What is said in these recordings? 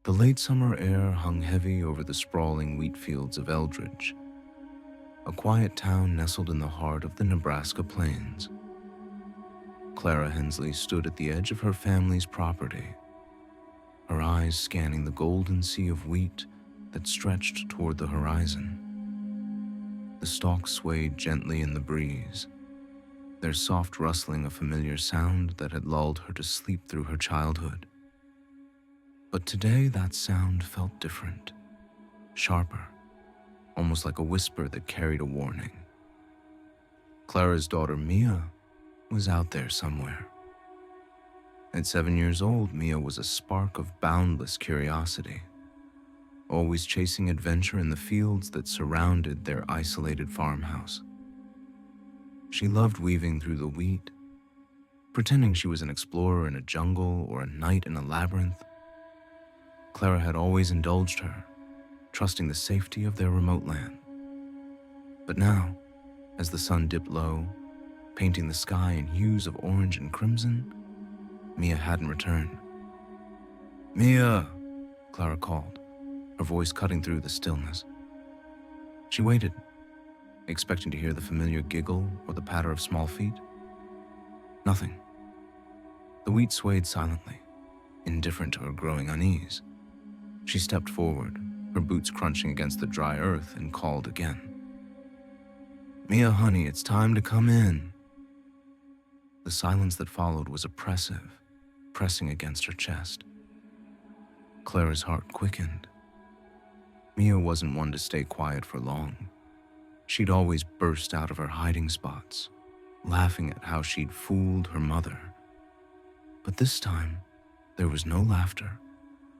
The late summer air hung heavy over the sprawling wheat fields of Eldridge, a quiet town nestled in the heart of the Nebraska plains. Clara Hensley stood at the edge of her family's property, her eyes scanning the golden sea of wheat that stretched toward the horizon. The stalks swayed gently in the breeze, their soft rustling a familiar sound that had lulled her to sleep through her childhood. But today that sound felt different, sharper, almost like a whisper that carried a warning. Clara's daughter Mia was out there somewhere. At 7 years old, Mia was a spark of boundless curiosity, always chasing adventure in the fields that surrounded their isolated farmhouse. She loved weaving through the wheat, pretending she was an explorer in a jungle or a knight in a labyrinth. Clara had always indulged her, trusting the safety of their remote land. But now, as the sun dipped low, painting the sky in hues of orange and crimson, Mia hadn't returned. "Mia!" Clara called, her voice cutting through the stillness. She waited, expecting to hear the familiar giggle or the patter of small feet. Nothing. The wheat swayed silently, indifferent to her growing unease. She stepped forward, her boots crunching against the dry earth, and called again. "Mia, honey, it's time to come in." The silence that followed was oppressive, pressing against her chest. Clara's heart quickened. Mia wasn't one to stay quiet for long. She'd always burst out of her hiding spots, laughing at how she'd fooled her mother. But this time, there was no laughter,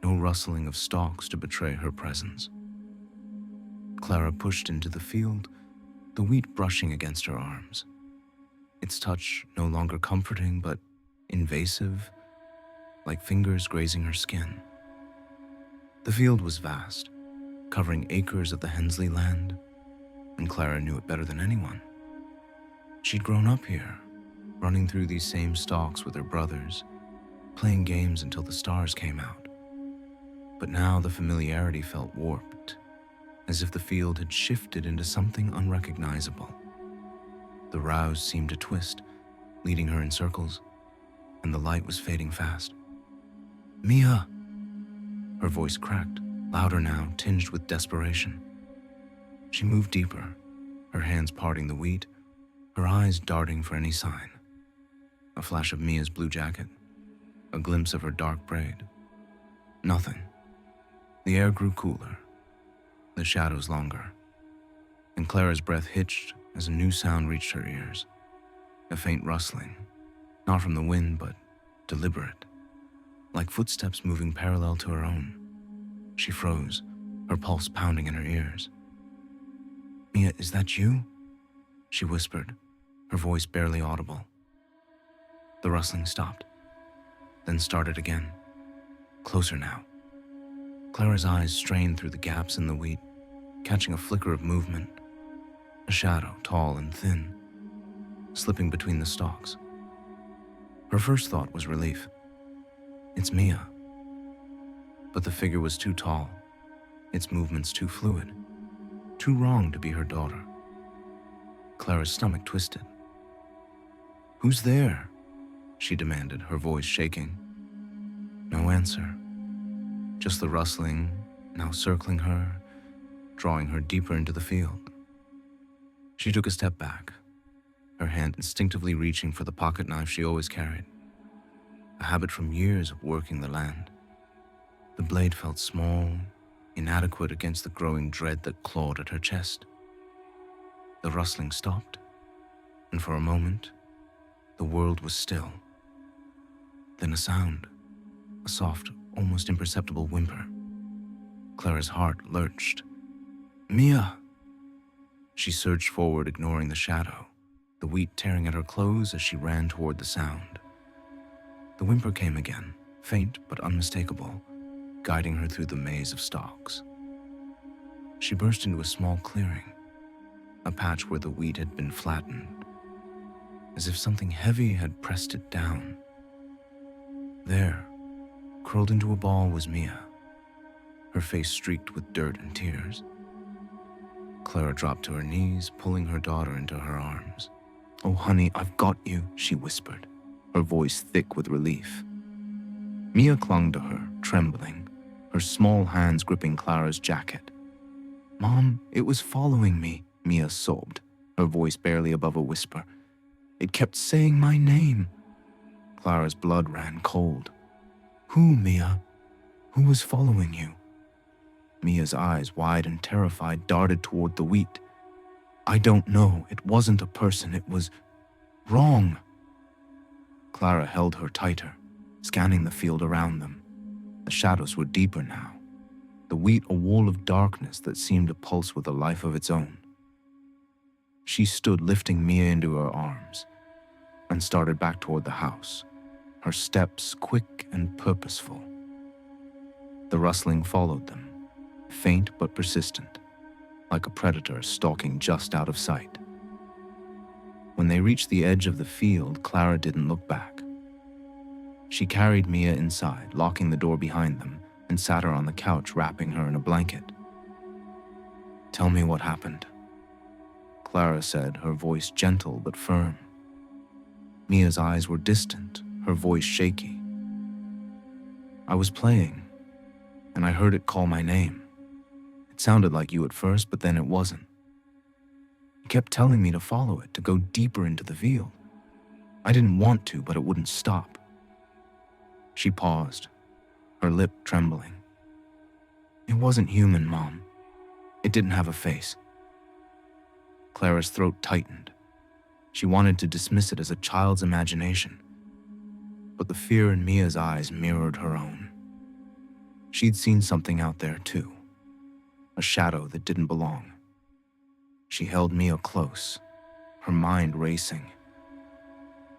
no rustling of stalks to betray her presence. Clara pushed into the field, the wheat brushing against her arms, its touch no longer comforting but invasive, like fingers grazing her skin. The field was vast, covering acres of the Hensley land, and Clara knew it better than anyone. She'd grown up here, running through these same stalks with her brothers, playing games until the stars came out. But now the familiarity felt warped, as if the field had shifted into something unrecognizable. The roughs seemed to twist, leading her in circles, and the light was fading fast. "Mia!" Her voice cracked, louder now, tinged with desperation. She moved deeper, her hands parting the wheat, her eyes darting for any sign. A flash of Mia's blue jacket, a glimpse of her dark braid. Nothing. The air grew cooler, the shadows longer, and Clara's breath hitched as a new sound reached her ears. A faint rustling, not from the wind, but deliberate, like footsteps moving parallel to her own. She froze, her pulse pounding in her ears. "Mia, is that you?" she whispered, her voice barely audible. The rustling stopped, then started again, closer now. Clara's eyes strained through the gaps in the wheat, catching a flicker of movement, a shadow, tall and thin, slipping between the stalks. Her first thought was relief. It's Mia. But the figure was too tall, its movements too fluid, too wrong to be her daughter. Clara's stomach twisted. "Who's there?" she demanded, her voice shaking. No answer. Just the rustling, now circling her, drawing her deeper into the field. She took a step back, her hand instinctively reaching for the pocket knife she always carried, a habit from years of working the land. The blade felt small, inadequate against the growing dread that clawed at her chest. The rustling stopped, and for a moment, the world was still. Then a sound, a soft, almost imperceptible whimper. Clara's heart lurched. "Mia!" She surged forward, ignoring the shadow, the wheat tearing at her clothes as she ran toward the sound. The whimper came again, faint but unmistakable, guiding her through the maze of stalks. She burst into a small clearing, a patch where the wheat had been flattened, as if something heavy had pressed it down. There, curled into a ball, was Mia, her face streaked with dirt and tears. Clara dropped to her knees, pulling her daughter into her arms. "Oh, honey, I've got you," she whispered, her voice thick with relief. Mia clung to her, trembling, her small hands gripping Clara's jacket. "Mom, it was following me," Mia sobbed, her voice barely above a whisper. "It kept saying my name." Clara's blood ran cold. "Who, Mia? Who was following you?" Mia's eyes, wide and terrified, darted toward the wheat. "I don't know. It wasn't a person. It was wrong." Clara held her tighter, scanning the field around them. The shadows were deeper now, the wheat a wall of darkness that seemed to pulse with a life of its own. She stood, lifting Mia into her arms, and started back toward the house, her steps quick and purposeful. The rustling followed them, faint but persistent, like a predator stalking just out of sight. When they reached the edge of the field, Clara didn't look back. She carried Mia inside, locking the door behind them, and sat her on the couch, wrapping her in a blanket. "Tell me what happened," Clara said, her voice gentle but firm. Mia's eyes were distant, her voice shaky. "I was playing, and I heard it call my name. It sounded like you at first, but then it wasn't. It kept telling me to follow it, to go deeper into the field. I didn't want to, but it wouldn't stop." She paused, her lip trembling. "It wasn't human, Mom. It didn't have a face." Clara's throat tightened. She wanted to dismiss it as a child's imagination, but the fear in Mia's eyes mirrored her own. She'd seen something out there too, a shadow that didn't belong. She held Mia close, her mind racing.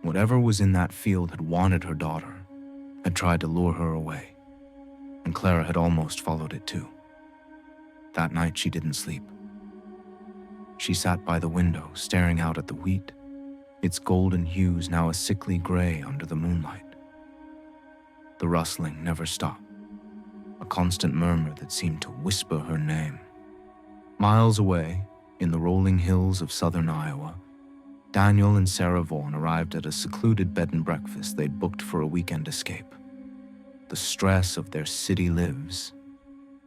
Whatever was in that field had wanted her daughter, had tried to lure her away, and Clara had almost followed it too. That night she didn't sleep. She sat by the window, staring out at the wheat, its golden hues now a sickly gray under the moonlight. The rustling never stopped, a constant murmur that seemed to whisper her name. Miles away, in the rolling hills of southern Iowa, Daniel and Sarah Vaughn arrived at a secluded bed and breakfast they'd booked for a weekend escape. The stress of their city lives,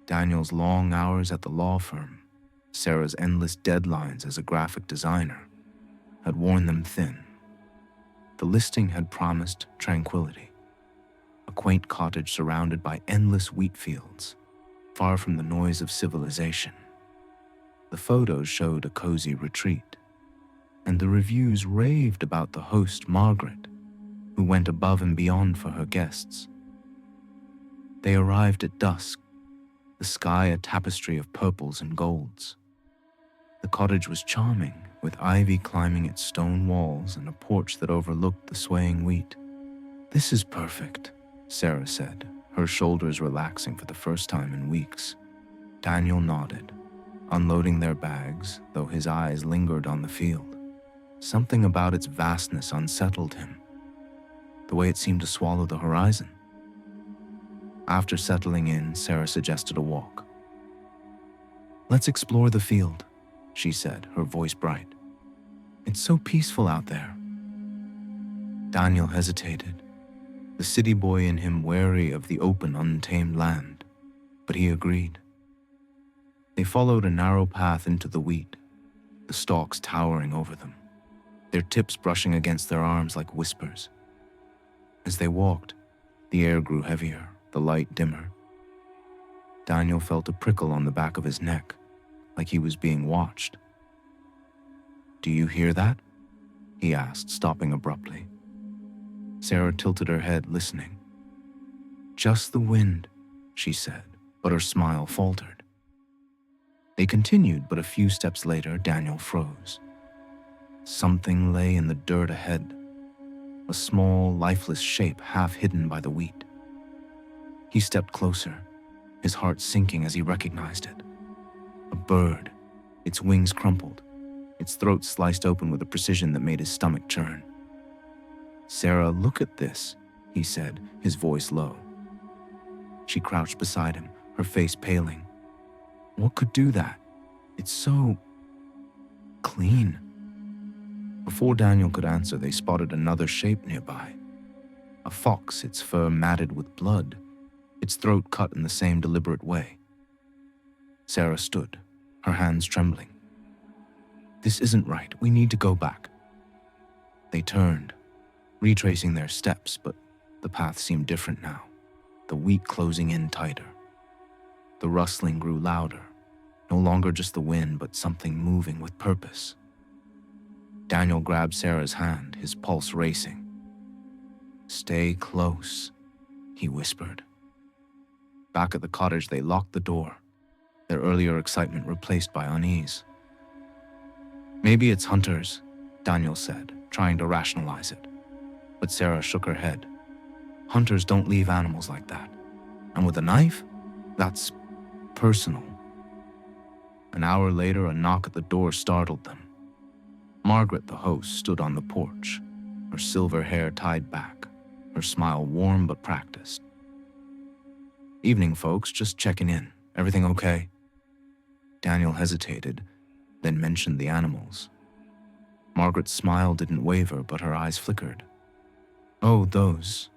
Daniel's long hours at the law firm, Sarah's endless deadlines as a graphic designer, had worn them thin. The listing had promised tranquility, a quaint cottage surrounded by endless wheat fields, far from the noise of civilization. The photos showed a cozy retreat, and the reviews raved about the host, Margaret, who went above and beyond for her guests. They arrived at dusk, the sky a tapestry of purples and golds. The cottage was charming, with ivy climbing its stone walls and a porch that overlooked the swaying wheat. "This is perfect," Sarah said, her shoulders relaxing for the first time in weeks. Daniel nodded, unloading their bags, though his eyes lingered on the field. Something about its vastness unsettled him, the way it seemed to swallow the horizon. After settling in, Sarah suggested a walk. "Let's explore the field," she said, her voice bright. "It's so peaceful out there." Daniel hesitated, the city boy in him wary of the open, untamed land, but he agreed. They followed a narrow path into the wheat, the stalks towering over them, their tips brushing against their arms like whispers. As they walked, the air grew heavier, the light dimmer. Daniel felt a prickle on the back of his neck, like he was being watched. "Do you hear that?" he asked, stopping abruptly. Sarah tilted her head, listening. "Just the wind," she said, but her smile faltered. They continued, but a few steps later, Daniel froze. Something lay in the dirt ahead, a small, lifeless shape half hidden by the wheat. He stepped closer, his heart sinking as he recognized it. A bird, its wings crumpled, its throat sliced open with a precision that made his stomach churn. "Sarah, look at this," he said, his voice low. She crouched beside him, her face paling. What could do that? It's so clean. Before Daniel could answer, they spotted another shape nearby. A fox, its fur matted with blood, its throat cut in the same deliberate way. Sarah stood, her hands trembling. This isn't right. We need to go back. They turned, retracing their steps, but the path seemed different now, the wheat closing in tighter. The rustling grew louder, no longer just the wind, but something moving with purpose. Daniel grabbed Sarah's hand, his pulse racing. Stay close, he whispered. Back at the cottage, they locked the door, their earlier excitement replaced by unease. Maybe it's hunters, Daniel said, trying to rationalize it. But Sarah shook her head. Hunters don't leave animals like that. And with a knife? That's personal. An hour later, a knock at the door startled them. Margaret, the host, stood on the porch, her silver hair tied back, her smile warm but practiced. Evening, folks, just checking in. Everything okay? Daniel hesitated, then mentioned the animals. Margaret's smile didn't waver, but her eyes flickered. Oh, those.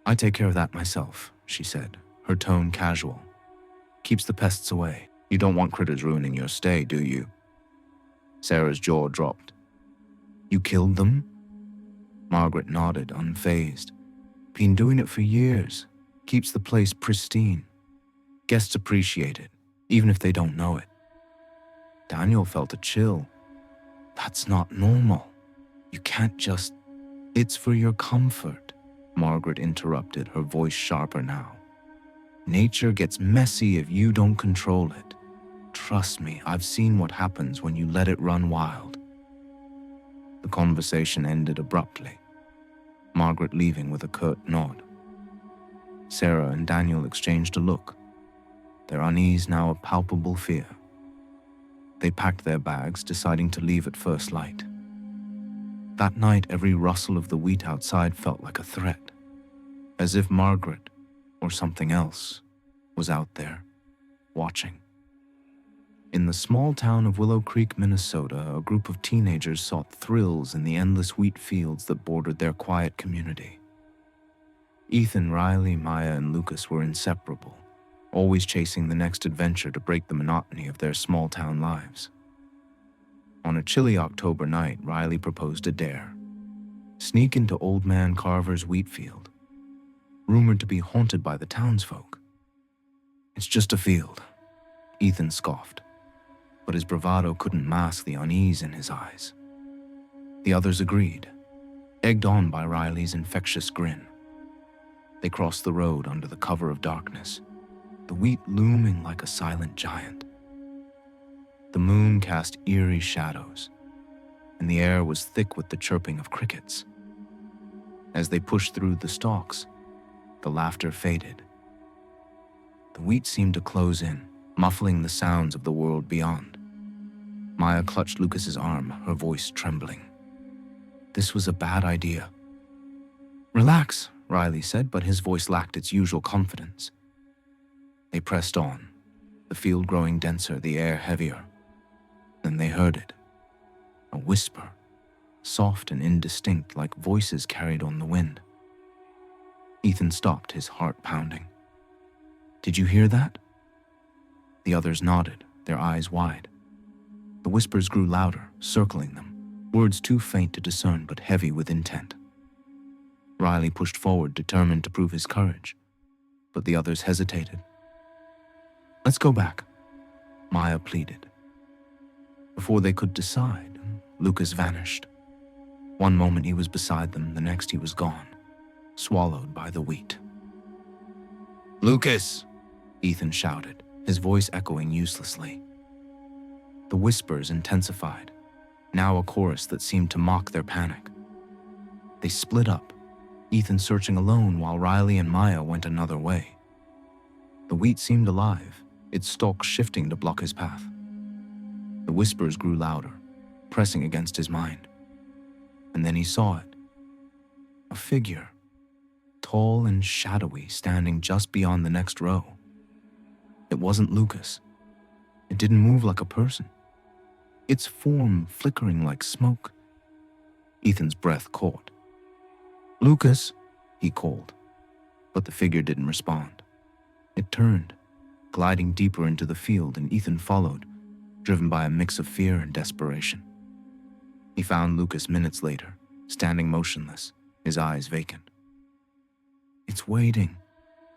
I take care of that myself, she said, her tone casual. Keeps the pests away. You don't want critters ruining your stay, do you? Sarah's jaw dropped. You killed them? Margaret nodded, unfazed. Been doing it for years. Keeps the place pristine. Guests appreciate it, even if they don't know it. Daniel felt a chill. That's not normal. You can't just... It's for your comfort, Margaret interrupted, her voice sharper now. Nature gets messy if you don't control it. Trust me, I've seen what happens when you let it run wild. The conversation ended abruptly, Margaret leaving with a curt nod. Sarah and Daniel exchanged a look, their unease now a palpable fear. They packed their bags, deciding to leave at first light. That night, every rustle of the wheat outside felt like a threat, as if Margaret, or something else, was out there, watching. In the small town of Willow Creek, Minnesota, a group of teenagers sought thrills in the endless wheat fields that bordered their quiet community. Ethan, Riley, Maya, and Lucas were inseparable, always chasing the next adventure to break the monotony of their small-town lives. On a chilly October night, Riley proposed a dare. Sneak into Old Man Carver's wheat field, rumored to be haunted by the townsfolk. It's just a field, Ethan scoffed, but his bravado couldn't mask the unease in his eyes. The others agreed, egged on by Riley's infectious grin. They crossed the road under the cover of darkness, the wheat looming like a silent giant. The moon cast eerie shadows, and the air was thick with the chirping of crickets. As they pushed through the stalks, the laughter faded. The wheat seemed to close in, muffling the sounds of the world beyond. Maya clutched Lucas's arm, her voice trembling. This was a bad idea. Relax, Riley said, but his voice lacked its usual confidence. They pressed on, the field growing denser, the air heavier. Then they heard it, a whisper, soft and indistinct like voices carried on the wind. Ethan stopped, his heart pounding. Did you hear that? The others nodded, their eyes wide. The whispers grew louder, circling them, words too faint to discern but heavy with intent. Riley pushed forward, determined to prove his courage, but the others hesitated. Let's go back, Maya pleaded. Before they could decide, Lucas vanished. One moment he was beside them, the next he was gone, swallowed by the wheat. Lucas! Ethan shouted, his voice echoing uselessly. The whispers intensified, now a chorus that seemed to mock their panic. They split up, Ethan searching alone while Riley and Maya went another way. The wheat seemed alive, its stalk shifting to block his path. The whispers grew louder, pressing against his mind. And then he saw it. A figure, tall and shadowy, standing just beyond the next row. wasn't Lucas. It didn't move like a person, its form flickering like smoke. Ethan's breath caught. "Lucas," he called, but the figure didn't respond. It turned, gliding deeper into the field, and Ethan followed, driven by a mix of fear and desperation. He found Lucas minutes later, standing motionless, his eyes vacant. "It's waiting,"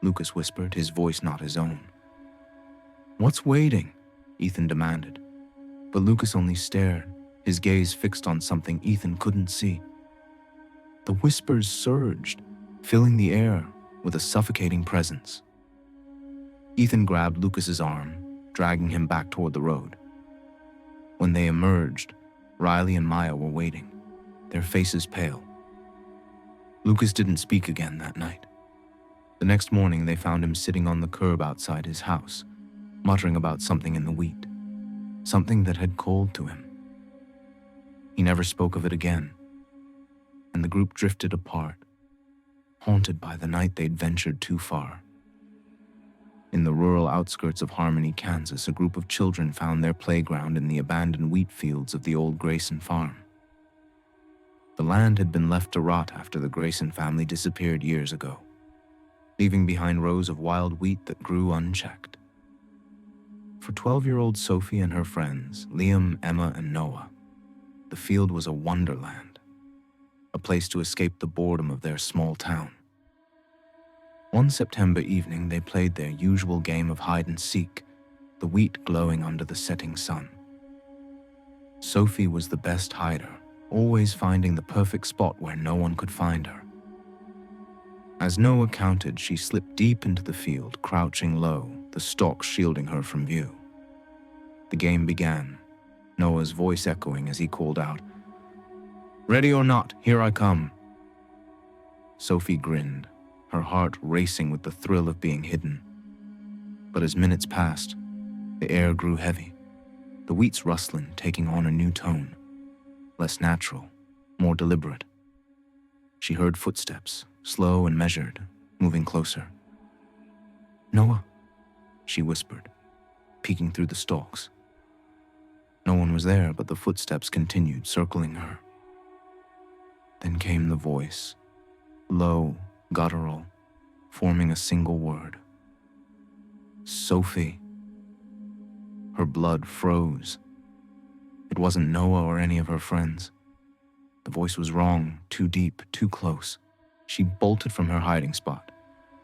Lucas whispered, his voice not his own. "What's waiting?" Ethan demanded. But Lucas only stared, his gaze fixed on something Ethan couldn't see. The whispers surged, filling the air with a suffocating presence. Ethan grabbed Lucas's arm, dragging him back toward the road. When they emerged, Riley and Maya were waiting, their faces pale. Lucas didn't speak again that night. The next morning, they found him sitting on the curb outside his house, muttering about something in the wheat, something that had called to him. He never spoke of it again, and the group drifted apart, haunted by the night they'd ventured too far. In the rural outskirts of Harmony, Kansas, a group of children found their playground in the abandoned wheat fields of the old Grayson farm. The land had been left to rot after the Grayson family disappeared years ago, leaving behind rows of wild wheat that grew unchecked. For 12-year-old Sophie and her friends, Liam, Emma, and Noah, the field was a wonderland, a place to escape the boredom of their small town. One September evening, they played their usual game of hide-and-seek, the wheat glowing under the setting sun. Sophie was the best hider, always finding the perfect spot where no one could find her. As Noah counted, she slipped deep into the field, crouching low, the stalk shielding her from view. The game began, Noah's voice echoing as he called out, "Ready or not, here I come." Sophie grinned, her heart racing with the thrill of being hidden. But as minutes passed, the air grew heavy, the wheat's rustling taking on a new tone, less natural, more deliberate. She heard footsteps, slow and measured, moving closer. "Noah," she whispered, peeking through the stalks. No one was there, but the footsteps continued, circling her. Then came the voice, low, guttural, forming a single word. "Sophie." Her blood froze. It wasn't Noah or any of her friends. The voice was wrong, too deep, too close. She bolted from her hiding spot,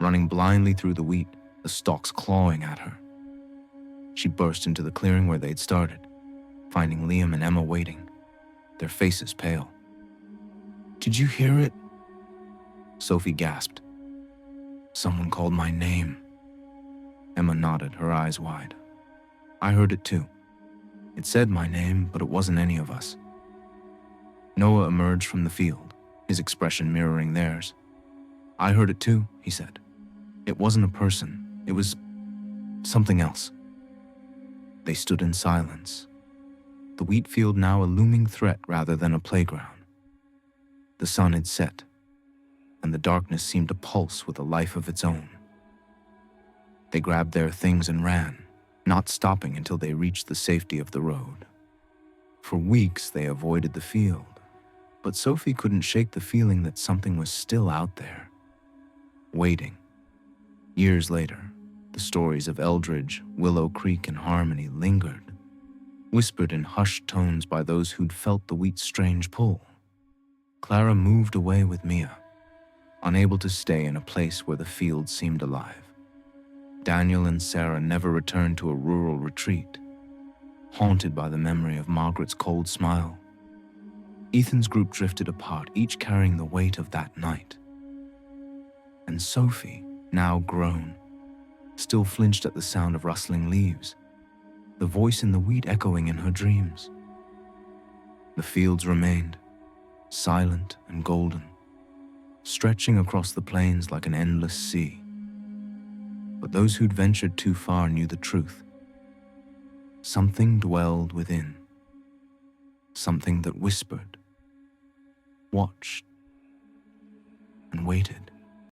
running blindly through the wheat, the stalks clawing at her. She burst into the clearing where they'd started, finding Liam and Emma waiting, their faces pale. "Did you hear it?" Sophie gasped. "Someone called my name." Emma nodded, her eyes wide. "I heard it too. It said my name, but it wasn't any of us." Noah emerged from the field, his expression mirroring theirs. "I heard it too," he said. "It wasn't a person. It was something else." They stood in silence, the wheat field now a looming threat rather than a playground. The sun had set, and the darkness seemed to pulse with a life of its own. They grabbed their things and ran, not stopping until they reached the safety of the road. For weeks they avoided the field, but Sophie couldn't shake the feeling that something was still out there, waiting. Years later, the stories of Eldridge, Willow Creek, and Harmony lingered, whispered in hushed tones by those who'd felt the wheat's strange pull. Clara moved away with Mia, unable to stay in a place where the field seemed alive. Daniel and Sarah never returned to a rural retreat, haunted by the memory of Margaret's cold smile. Ethan's group drifted apart, each carrying the weight of that night. And Sophie, now grown, still flinched at the sound of rustling leaves, the voice in the wheat echoing in her dreams. The fields remained, silent and golden, stretching across the plains like an endless sea. But those who'd ventured too far knew the truth. Something dwelled within, something that whispered, watched, and waited.